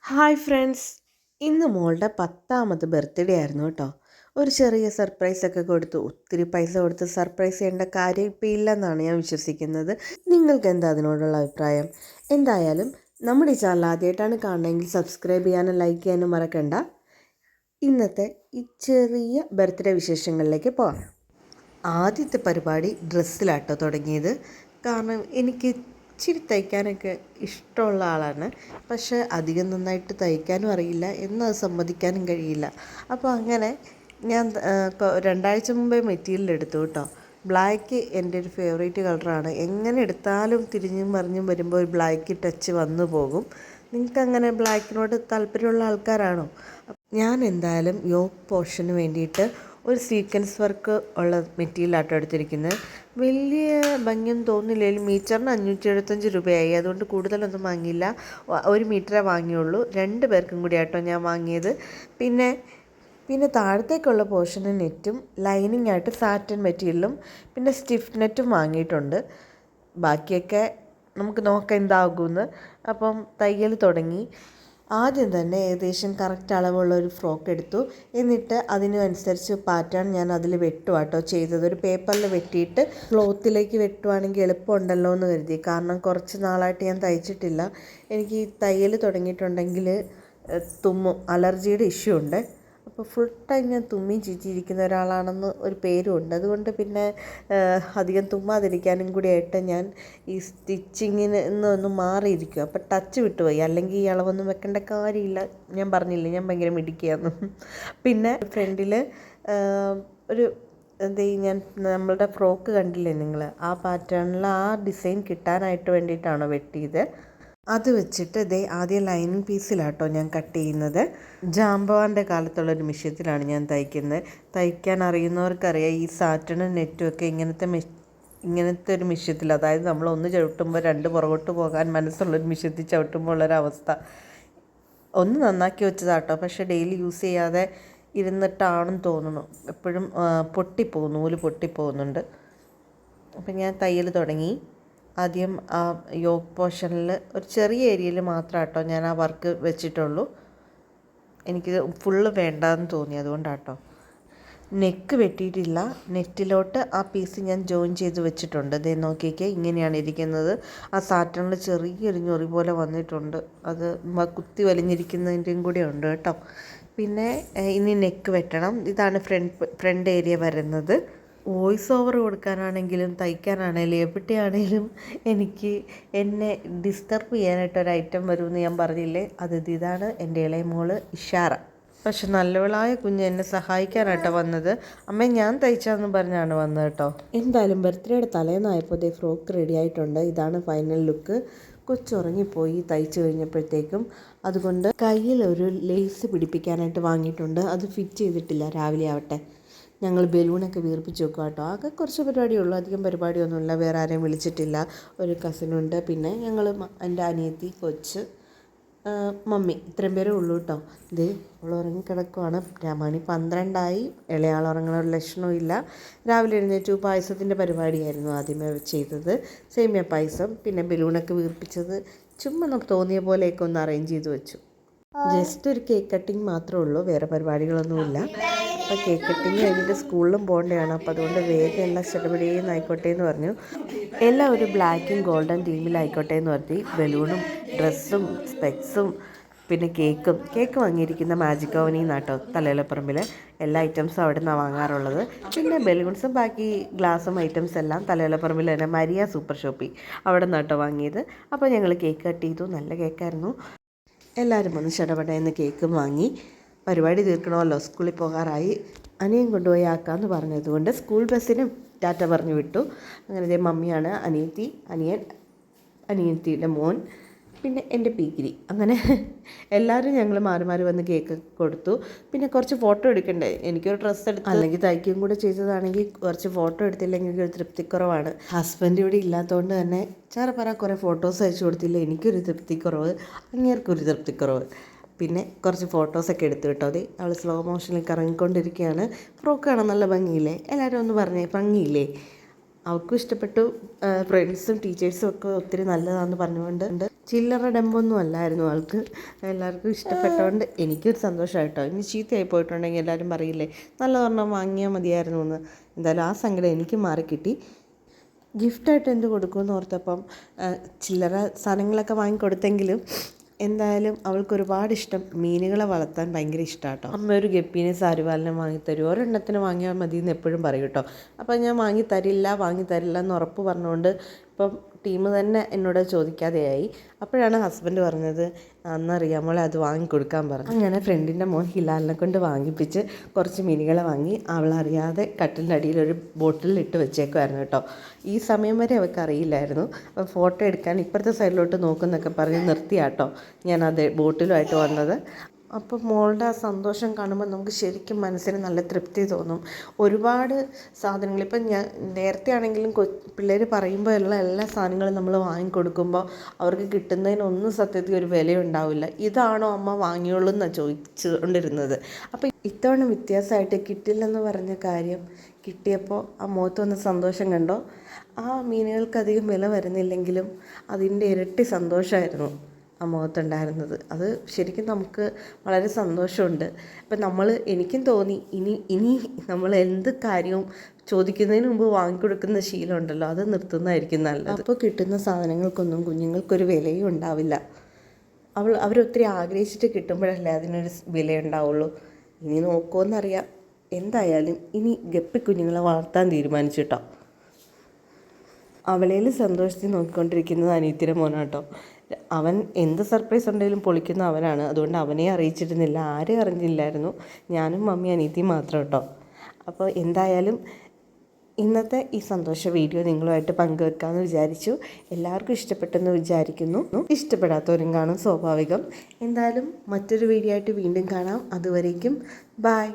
Hi friends, ഇന്ന് മോളുടെ 10ാമത് birthday ആയിരുന്നു കേട്ടോ. ഒരു ചെറിയ സർപ്രൈസൊക്കെ കൊടുത്തു. ഒത്തിരി പൈസ കൊടുത്ത് സർപ്രൈസ് ചെയ്യേണ്ട കാര്യം ഇപ്പം ഇല്ലെന്നാണ് ഞാൻ വിശ്വസിക്കുന്നത്. നിങ്ങൾക്ക് എന്താ അതിനോടുള്ള അഭിപ്രായം? എന്തായാലും നമ്മുടെ ഈ ചാനൽ ആദ്യമായിട്ടാണ് കാണണമെങ്കിൽ സബ്സ്ക്രൈബ് ചെയ്യാനും ലൈക്ക് ചെയ്യാനും മറക്കണ്ട. ഇന്നത്തെ ഈ ചെറിയ ബർത്ത്ഡേ വിശേഷങ്ങളിലേക്ക് പോകാം. ആദ്യത്തെ പരിപാടി ഡ്രസ്സിലാട്ടോ തുടങ്ങിയത്. കാരണം എനിക്ക് ഇച്ചിരി തയ്ക്കാനൊക്കെ ഇഷ്ടമുള്ള ആളാണ്. പക്ഷേ അധികം നന്നായിട്ട് തയ്ക്കാനും അറിയില്ല, എന്നത് സമ്മതിക്കാനും കഴിയില്ല. അപ്പോൾ അങ്ങനെ ഞാൻ 2 ആഴ്ച മുമ്പേ മെറ്റീരിയൽ എടുത്തു കേട്ടോ. ബ്ലാക്ക് എൻ്റെ ഒരു ഫേവറേറ്റ് കളറാണ്. എങ്ങനെ എടുത്താലും തിരിഞ്ഞും മറിഞ്ഞും വരുമ്പോൾ ഒരു ബ്ലാക്ക് ടച്ച് വന്നു പോകും. നിങ്ങൾക്കങ്ങനെ ബ്ലാക്കിനോട് താല്പര്യമുള്ള ആൾക്കാരാണോ? ഞാൻ എന്തായാലും യോക്ക് പോർഷന് വേണ്ടിയിട്ട് ഒരു സീക്വൻസ് വർക്ക് ഉള്ള മെറ്റീരിയലാട്ടോ എടുത്തിരിക്കുന്നത്. വലിയ ഭംഗിയൊന്നും തോന്നില്ലെങ്കിലും മീറ്ററിന് 575 രൂപയായി. അതുകൊണ്ട് കൂടുതലൊന്നും വാങ്ങിയില്ല. 1 മീറ്ററേ വാങ്ങിയുള്ളൂ. 2 പേർക്കും കൂടി ആട്ടോ ഞാൻ വാങ്ങിയത്. പിന്നെ താഴത്തേക്കുള്ള പോർഷന് നെറ്റും ലൈനിങ് ആയിട്ട് സാറ്റൻ മെറ്റീരിയലും പിന്നെ സ്റ്റിഫ് നെറ്റും വാങ്ങിയിട്ടുണ്ട്. ബാക്കിയൊക്കെ നമുക്ക് നോക്കാം എന്താകുമെന്ന്. അപ്പം തയ്യൽ തുടങ്ങി. ആദ്യം തന്നെ ഏകദേശം കറക്റ്റ് അളവുള്ള ഒരു ഫ്രോക്ക് എടുത്തു. എന്നിട്ട് അതിനനുസരിച്ച് പാറ്റേൺ ഞാൻ അതിൽ വെട്ടുവാട്ടോ ചെയ്തത്. ഒരു പേപ്പറിൽ വെട്ടിയിട്ട് ക്ലോത്തിലേക്ക് വെട്ടുവാണെങ്കിൽ എളുപ്പമുണ്ടല്ലോ എന്ന് കരുതി. കാരണം കുറച്ച് നാളായിട്ട് ഞാൻ തയ്ച്ചിട്ടില്ല. എനിക്ക് ഈ തയ്യൽ തുടങ്ങിയിട്ടുണ്ടെങ്കിൽ തുമ്മും, അലർജിയുടെ ഇഷ്യൂ ഉണ്ട്. അപ്പോൾ ഫുൾ ടൈം ഞാൻ തുമ്മി ചീറ്റിയിരിക്കുന്ന ഒരാളാണെന്ന് ഒരു പേരുമുണ്ട്. അതുകൊണ്ട് പിന്നെ അധികം തുമ്മാതിരിക്കാനും കൂടി ആയിട്ട് ഞാൻ ഈ സ്റ്റിച്ചിങ്ങിന് ഒന്ന് മാറിയിരിക്കും. അപ്പോൾ ടച്ച് വിട്ടുപോയി. അല്ലെങ്കിൽ ഈ അളവൊന്നും വെക്കേണ്ട കാര്യമില്ല. ഞാൻ പറഞ്ഞില്ലേ, ഞാൻ ഭയങ്കര മിടുക്കിയാന്ന്. പിന്നെ ഫ്രണ്ടിൽ ഒരു ഞാൻ നമ്മളുടെ ഫ്രോക്ക് കണ്ടില്ലേ നിങ്ങൾ, ആ പാറ്റേണിൽ ആ ഡിസൈൻ കിട്ടാനായിട്ട് വേണ്ടിയിട്ടാണോ വെട്ടിയത്. അത് വെച്ചിട്ട് ആദ്യം ലൈനിങ് പീസിലാട്ടോ ഞാൻ കട്ട് ചെയ്യുന്നത്. ജാമ്പവാൻ്റെ കാലത്തുള്ളൊരു മിഷ്യത്തിലാണ് ഞാൻ തയ്ക്കുന്നത്. തയ്ക്കാൻ അറിയുന്നവർക്കറിയാം, ഈ സാറ്റനും നെറ്റും ഒക്കെ ഇങ്ങനത്തെ ഒരു മിഷ്യത്തിൽ, അതായത് നമ്മളൊന്ന് ചവിട്ടുമ്പോൾ 2 പുറകോട്ട് പോകാൻ മനസ്സുള്ളൊരു മിഷ്യത്തിൽ ചവിട്ടുമ്പോൾ ഉള്ളൊരവസ്ഥ. ഒന്ന് നന്നാക്കി വെച്ചതാട്ടോ, പക്ഷേ ഡെയിലി യൂസ് ചെയ്യാതെ ഇരുന്നിട്ടാണെന്ന് തോന്നുന്നു. എപ്പോഴും നൂല് പൊട്ടിപ്പോകുന്നുണ്ട്. അപ്പം ഞാൻ തയ്യൽ തുടങ്ങി. ആദ്യം ആ യോക്ക് പോർഷനിൽ ഒരു ചെറിയ ഏരിയയിൽ മാത്രം കേട്ടോ ഞാൻ ആ വർക്ക് വെച്ചിട്ടുള്ളൂ. എനിക്ക് ഫുള്ള് വേണ്ടാന്ന് തോന്നി, അതുകൊണ്ടാട്ടോ. നെക്ക് വെട്ടിയിട്ടില്ല. നെറ്റിലോട്ട് ആ പീസ് ഞാൻ ജോയിൻ ചെയ്ത് വെച്ചിട്ടുണ്ട്. നോക്കിക്കേ, ഇങ്ങനെയാണ് ഇരിക്കുന്നത്. ആ സാറ്റണിൽ ചെറിയൊരു ഞൊറി പോലെ വന്നിട്ടുണ്ട്. അത് കുത്തി വലിഞ്ഞിരിക്കുന്നതിൻ്റെയും കൂടെ ഉണ്ട് കേട്ടോ. പിന്നെ ഇനി നെക്ക് വെട്ടണം. ഇതാണ് ഫ്രണ്ട് ഏരിയ വരുന്നത്. വോയിസ് ഓവർ കൊടുക്കാനാണെങ്കിലും തയ്ക്കാനാണെങ്കിലും എവിടെയാണെങ്കിലും എന്നെ ഡിസ്റ്റർബ് ചെയ്യാനായിട്ടൊരു ഐറ്റം വരുമെന്ന് ഞാൻ പറഞ്ഞില്ലേ, ഇതാണ് എൻ്റെ ഇളയ മോള് ഇഷാറ. പക്ഷെ നല്ലവളായ കുഞ്ഞ് എന്നെ സഹായിക്കാനായിട്ടോ വന്നത്. അമ്മ ഞാൻ തയ്ച്ചാന്ന് പറഞ്ഞാണ് വന്നത് കേട്ടോ. എന്തായാലും ബർത്ത്ഡേയുടെ തലേന്നായപ്പോൾ ഫ്രോക്ക് റെഡി ആയിട്ടുണ്ട്. ഇതാണ് ഫൈനൽ ലുക്ക്. കൊച്ചുറങ്ങിപ്പോയി തയ്ച്ചു കഴിഞ്ഞപ്പോഴത്തേക്കും. അതുകൊണ്ട് കയ്യിൽ ഒരു ലേസ് പിടിപ്പിക്കാനായിട്ട് വാങ്ങിയിട്ടുണ്ട്. അത് ഫിറ്റ് ചെയ്തിട്ടില്ല, രാവിലെ ആവട്ടെ. ഞങ്ങൾ ബലൂണൊക്കെ വീർപ്പിച്ച് വെക്കുക കേട്ടോ. ആകെ കുറച്ച് പരിപാടിയുള്ളൂ, അധികം പരിപാടിയൊന്നുമില്ല. വേറെ ആരെയും വിളിച്ചിട്ടില്ല. ഒരു കസിനുണ്ട്, പിന്നെ ഞങ്ങൾ, എൻ്റെ അനിയത്തി, കൊച്ച്, മമ്മി, ഇത്രയും പേരേ ഉള്ളൂ കേട്ടോ. അവൾ ഉറങ്ങിക്കിടക്കുവാണ്. മണി 12ആയി. ഇളയാൾ ഉറങ്ങുന്ന ഒരു ലക്ഷണവും ഇല്ല. രാവിലെ എഴുന്നേറ്റു. പായസത്തിൻ്റെ പരിപാടിയായിരുന്നു ആദ്യമേ ചെയ്തത്. സേമിയ പായസം, പിന്നെ ബലൂണൊക്കെ വീർപ്പിച്ചത്. ചുമ്മാ നമുക്ക് തോന്നിയ പോലെയൊക്കെ ഒന്ന് അറേഞ്ച് ചെയ്ത് വെച്ചു. ജസ്റ്റ് ഒരു കേക്ക് കട്ടിങ് മാത്രമേ ഉള്ളൂ, വേറെ പരിപാടികളൊന്നുമില്ല. അപ്പോൾ കേക്ക് കട്ടിങ് കഴിഞ്ഞിട്ട് സ്കൂളിലും പോകേണ്ടതാണ്. അപ്പോൾ അതുകൊണ്ട് വേഗം എല്ലാം ചടപടിയെന്നായിക്കോട്ടെ എന്ന് പറഞ്ഞു. എല്ലാം ഒരു ബ്ലാക്കും ഗോൾഡൻ തീമിലായിക്കോട്ടെ എന്ന് പറഞ്ഞ് ബലൂണും ഡ്രസ്സും സ്പെക്സും പിന്നെ കേക്ക് വാങ്ങിയിരിക്കുന്ന മാജിക് ഓവനിൽ നിന്നാട്ടോ, തലയിലപ്പറമ്പിൽ. എല്ലാ ഐറ്റംസും അവിടെ നിന്നാണ് വാങ്ങാറുള്ളത്. പിന്നെ ബലൂൺസും ബാക്കി ഗ്ലാസും ഐറ്റംസ് എല്ലാം തലയിലപ്പറമ്പിൽ തന്നെ മരിയ സൂപ്പർ ഷോപ്പിൽ അവിടെ നിന്നാട്ടോ വാങ്ങിയത്. അപ്പോൾ ഞങ്ങൾ കേക്ക് കട്ട് ചെയ്തു. നല്ല കേക്കായിരുന്നു. എല്ലാവരും വന്ന് ചടപടയെന്ന് കേക്കും വാങ്ങി. പരിപാടി തീർക്കണമല്ലോ, സ്കൂളിൽ പോകാറായി. അനിയൻ കൊണ്ടുപോയി ആക്കാമെന്ന് പറഞ്ഞതുകൊണ്ട് സ്കൂൾ ബസ്സിനും ടാറ്റ പറഞ്ഞു വിട്ടു. അങ്ങനെ മമ്മിയാണ്, അനിയത്തിയുടെ മോൻ, പിന്നെ എൻ്റെ പീക്കിരി. അങ്ങനെ എല്ലാവരും ഞങ്ങൾ മാറി മാറി വന്ന് കേക്ക് കൊടുത്തു. പിന്നെ കുറച്ച് ഫോട്ടോ എടുക്കണ്ടേ, എനിക്കൊരു ഡ്രസ്സ് എടുത്ത് അല്ലെങ്കിൽ തയ്ക്കുകയും കൂടെ ചെയ്തതാണെങ്കിൽ കുറച്ച് ഫോട്ടോ എടുത്തില്ലെങ്കിൽ ഒരു തൃപ്തിക്കുറവാണ്. ഹസ്ബൻഡ് ഇവിടെ ഇല്ലാത്തതുകൊണ്ട് തന്നെ കുറേ ഫോട്ടോസ് അയച്ചു കൊടുത്തില്ല. എനിക്കൊരു തൃപ്തിക്കുറവ്, അങ്ങേർക്കൊരു തൃപ്തിക്കുറവ്. പിന്നെ കുറച്ച് ഫോട്ടോസൊക്കെ എടുത്തു കേട്ടോ. അവൾ സ്ലോ മോഷനിൽ കറങ്ങിക്കൊണ്ടിരിക്കുകയാണ്. ഫ്രോക്ക് കാണാൻ നല്ല ഭംഗിയില്ലേ? എല്ലാവരും ഒന്ന് പറഞ്ഞേ, ഭംഗിയില്ലേ? അവൾക്കും ഇഷ്ടപ്പെട്ടു. ഫ്രണ്ട്സും ടീച്ചേഴ്സും ഒക്കെ ഒത്തിരി നല്ലതാണെന്ന് പറഞ്ഞുകൊണ്ട് ചില്ലറ ഡെമ്പൊന്നും അല്ലായിരുന്നു ആൾക്ക്. എല്ലാവർക്കും ഇഷ്ടപ്പെട്ടതുകൊണ്ട് എനിക്കൊരു സന്തോഷമായിട്ടോ. ഇനി ചീത്തയായി പോയിട്ടുണ്ടെങ്കിൽ എല്ലാവരും പറയില്ലേ നല്ലതൊരെണ്ണം വാങ്ങിയാൽ മതിയായിരുന്നു എന്ന്. എന്തായാലും ആ സങ്കടം എനിക്ക് മാറിക്കിട്ടി. ഗിഫ്റ്റായിട്ട് എന്ത് കൊടുക്കുമെന്ന് ഓർത്തപ്പം ചില്ലറ സാധനങ്ങളൊക്കെ വാങ്ങിക്കൊടുത്തെങ്കിലും എന്തായാലും അവൾക്ക് ഒരുപാട് ഇഷ്ടം മീനുകളെ വളർത്താൻ ഭയങ്കര ഇഷ്ടമാണ് കേട്ടോ. അമ്മ ഒരു ഗപ്പീനെ സാരിവാലിനെ വാങ്ങിത്തരും, ഒരെണ്ണത്തിന് വാങ്ങിയാൽ മതി എന്ന് എപ്പോഴും പറയും കേട്ടോ. അപ്പോൾ ഞാൻ വാങ്ങിത്തരില്ല എന്ന് ഉറപ്പ് പറഞ്ഞുകൊണ്ട് ഇപ്പം ടീം തന്നെ എന്നോട് ചോദിക്കാതെയായി. അപ്പോഴാണ് ഹസ്ബൻഡ് പറഞ്ഞത് അന്നറിയാമോളെ അത് വാങ്ങിക്കൊടുക്കാൻ പറഞ്ഞു. അങ്ങനെ ഫ്രണ്ടിൻ്റെ മോൻ ഹിലാലിനെ കൊണ്ട് വാങ്ങിപ്പിച്ച് കുറച്ച് മീനുകളെ വാങ്ങി അവളറിയാതെ കട്ടിലിൻ്റെ അടിയിൽ ഒരു ബോട്ടിലിൽ ഇട്ട് വെച്ചേക്കുമായിരുന്നു കേട്ടോ. ഈ സമയം വരെ അവൾക്ക് അറിയില്ലായിരുന്നു. അപ്പോൾ ഫോട്ടോ എടുക്കാൻ ഇപ്പുറത്തെ സൈഡിലോട്ട് നോക്കുന്നൊക്കെ പറഞ്ഞ് നിർത്തിയാട്ടോ ഞാനത് ബോട്ടിലുമായിട്ട് വന്നത്. അപ്പോൾ മോളുടെ ആ സന്തോഷം കാണുമ്പോൾ നമുക്ക് ശരിക്കും മനസ്സിന് നല്ല തൃപ്തി തോന്നും. ഒരുപാട് സാധനങ്ങൾ ഇപ്പം ഞാൻ നേരത്തെ ആണെങ്കിലും പിള്ളേർ പറയുമ്പോൾ ഉള്ള എല്ലാ സാധനങ്ങളും നമ്മൾ വാങ്ങിക്കൊടുക്കുമ്പോൾ അവർക്ക് കിട്ടുന്നതിനൊന്നും സത്യത്തിൽ ഒരു വിലയുണ്ടാവില്ല. ഇതാണോ അമ്മ വാങ്ങിയുള്ളൂ എന്നാണ് ചോദിച്ചുകൊണ്ടിരുന്നത്. അപ്പോൾ ഇത്തവണ വ്യത്യാസമായിട്ട് കിട്ടില്ലെന്ന് പറഞ്ഞ കാര്യം കിട്ടിയപ്പോൾ ആ മുഖത്ത് വന്ന സന്തോഷം കണ്ടോ. ആ മീനുകൾക്ക് അധികം വില വരുന്നില്ലെങ്കിലും അതിൻ്റെ ഇരട്ടി സന്തോഷമായിരുന്നു ആ മുഖത്തുണ്ടായിരുന്നത്. അത് ശരിക്കും നമുക്ക് വളരെ സന്തോഷമുണ്ട്. അപ്പം എനിക്കും തോന്നി ഇനി നമ്മൾ എന്ത് കാര്യവും ചോദിക്കുന്നതിന് മുമ്പ് വാങ്ങിക്കൊടുക്കുന്ന ശീലം ഉണ്ടല്ലോ, അത് നിർത്തുന്നതായിരിക്കും നല്ലത്. അപ്പോൾ കിട്ടുന്ന സാധനങ്ങൾക്കൊന്നും കുഞ്ഞുങ്ങൾക്കൊരു വിലയും ഉണ്ടാവില്ല. അവരൊത്തിരി ആഗ്രഹിച്ചിട്ട് കിട്ടുമ്പോഴല്ലേ അതിനൊരു വിലയുണ്ടാവുള്ളൂ. ഇനി നോക്കുമെന്നറിയാം. എന്തായാലും ഇനി ഗപ്പി കുഞ്ഞുങ്ങളെ വളർത്താൻ തീരുമാനിച്ചു കേട്ടോ. അവളേൽ സന്തോഷത്തിൽ നോക്കിക്കൊണ്ടിരിക്കുന്നത് അനിയത്തിയുടെ മോനാട്ടോ. അവൻ എന്ത് സർപ്രൈസ് ഉണ്ടെങ്കിലും പൊളിക്കുന്ന അവനാണ്. അതുകൊണ്ട് അവനെ അറിയിച്ചിരുന്നില്ല, ആരും അറിഞ്ഞില്ലായിരുന്നു. ഞാനും മമ്മി അനിയത്തിയും മാത്രം കേട്ടോ. അപ്പോൾ എന്തായാലും ഇന്നത്തെ ഈ സന്തോഷ വീഡിയോ നിങ്ങളുമായിട്ട് പങ്കുവെക്കാമെന്ന് വിചാരിച്ചു. എല്ലാവർക്കും ഇഷ്ടപ്പെട്ടെന്ന് വിചാരിക്കുന്നു. ഇഷ്ടപ്പെടാത്തവരും കാണും, സ്വാഭാവികം. എന്തായാലും മറ്റൊരു വീഡിയോ ആയിട്ട് വീണ്ടും കാണാം. അതുവരേക്കും ബായ്.